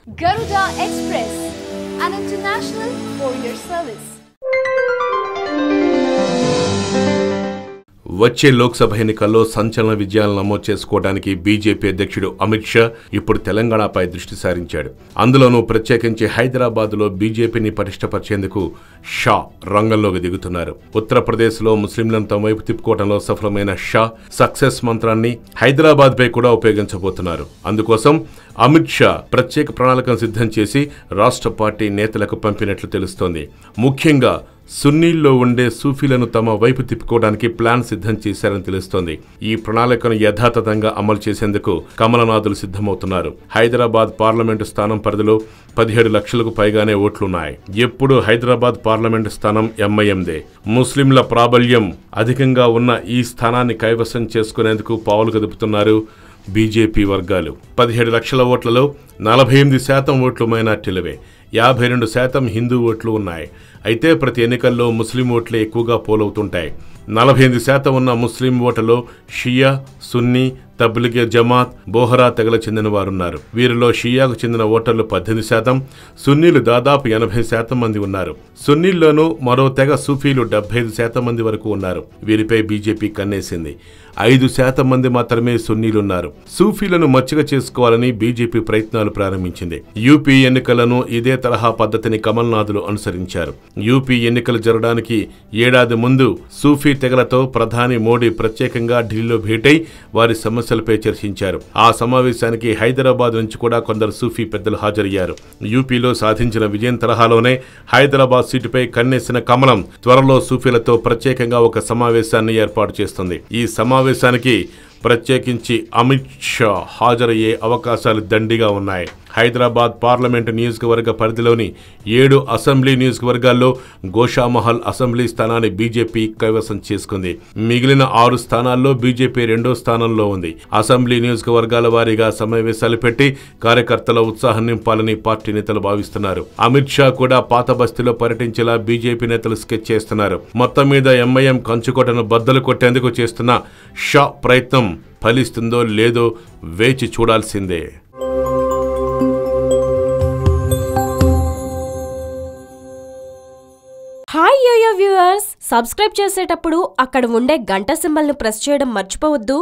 Garuda Express, an international courier service. వచ్చే లోక్సభ ఎన్నికల్లో సంచలన విజయాలను నమోదు చేసుకోవడానికి బీజేపీ అధ్యక్షుడు అమిత్ షా ఇప్పుడు తెలంగాణపై దృష్టి సారించాడు. అందులోనూ ప్రత్యేకించి హైదరాబాద్లో బీజేపీని పటిష్టపరిచేందుకు షా రంగంలోకి దిగుతున్నారు. ఉత్తరప్రదేశ్లో ముస్లింలను తమ వైపు తిప్పుకోవడంలో సఫలమైన షా సక్సెస్ మంత్రాన్ని హైదరాబాద్పై కూడా ఉపయోగించబోతున్నారు. అందుకోసం అమిత్ షా ప్రత్యేక ప్రణాళికను సిద్ధం చేసి రాష్ట్ర పార్టీ నేతలకు పంపినట్లు తెలుస్తోంది. ముఖ్యంగా సున్నీల్లో ఉండే సూఫీలను తమ వైపు తిప్పుకోవడానికి ప్లాన్ సిద్ధం చేశారని తెలుస్తోంది. ఈ ప్రణాళికను యథాతథంగా అమలు చేసేందుకు కమలనాథులు సిద్ధమవుతున్నారు. హైదరాబాద్ పార్లమెంటు స్థానం పరిధిలో 17 లక్షలకు పైగానే ఓట్లున్నాయి. ఎప్పుడు హైదరాబాద్ పార్లమెంటు స్థానం ఎంఐఎందే. ముస్లింల ప్రాబల్యం అధికంగా ఉన్న ఈ స్థానాన్ని కైవసం చేసుకునేందుకు పావులు కదుపుతున్నారు బీజేపీ వర్గాలు. 17 లక్షల ఓట్లలో 48% ఓట్లు మైనార్టీలవే, 52% హిందూ ఓట్లు ఉన్నాయి. అయితే ప్రతి ఎన్నికల్లో ముస్లిం ఓట్లే ఎక్కువగా పోలవుతుంటాయి. 48% ఉన్న ముస్లిం ఓట్లలో షియా, సున్నీ, తబ్లిగే జమాత్, బోహరా తెగల చెందిన వారున్నారు. వీరిలో షియాకు చెందిన ఓటర్లు 18%, సున్నీలు దాదాపు 80% మంది ఉన్నారు. సున్నీల్లోనూ మరో తెగ సూఫీలు 75% మంది వరకు ఉన్నారు. వీరిపై బీజేపీ కన్నేసింది. 5% మంది మాత్రమే సున్నీలున్నారు. సూఫీలను మచ్చిక చేసుకోవాలని బీజేపీ ప్రయత్నాలు ప్రారంభించింది. యూపీ ఎన్నికలను ఇదే తరహా పద్ధతిని కమల్నాథులు అనుసరించారు. యూపీ ఎన్నికలు జరగడానికి ఏడాది ముందు సూఫీ తెగలతో ప్రధాని మోడీ ప్రత్యేకంగా ఢిల్లీలో భేటై వారి సమస్యలపై చర్చించారు. ఆ సమావేశానికి హైదరాబాద్ నుంచి కూడా కొందరు సూఫీ పెద్దలు హాజరయ్యారు. యూపీలో సాధించిన విజయం తరహాలోనే హైదరాబాద్ సీటుపై కన్నేసిన కమలం త్వరలో సూఫీలతో ప్రత్యేకంగా ఒక సమావేశాన్ని ఏర్పాటు చేస్తుంది. ఈ సమావేశానికి ప్రత్యేకించి అమిత్ షా హాజరయ్యే అవకాశాలు దండిగా ఉన్నాయి. హైదరాబాద్ పార్లమెంటు నియోజకవర్గ పరిధిలోని 7 అసెంబ్లీ నియోజకవర్గాల్లో గోషామహల్ అసెంబ్లీ స్థానాన్ని బీజేపీ కైవసం చేసుకుంది. మిగిలిన 6 స్థానాల్లో బీజేపీ 2వ స్థానంలో ఉంది. అసెంబ్లీ నియోజకవర్గాల వారీగా సమావేశాలు పెట్టి కార్యకర్తల ఉత్సాహం నింపాలని పార్టీ నేతలు భావిస్తున్నారు. అమిత్ షా కూడా పాత బస్తీలో పర్యటించేలా బీజేపీ నేతలు స్కెచ్ చేస్తున్నారు. మొత్తం మీద ఎంఐఎం కంచుకోటను బద్దలు కొట్టేందుకు చేస్తున్న షా ప్రయత్నం ఫలిస్తుందో లేదో వేచి చూడాల్సిందే. హాయ్ యోయో వ్యూవర్స్, సబ్స్క్రైబ్ చేసేటప్పుడు అక్కడ ఉండే గంట సింబల్ను ప్రెస్ చేయడం మర్చిపోవద్దు.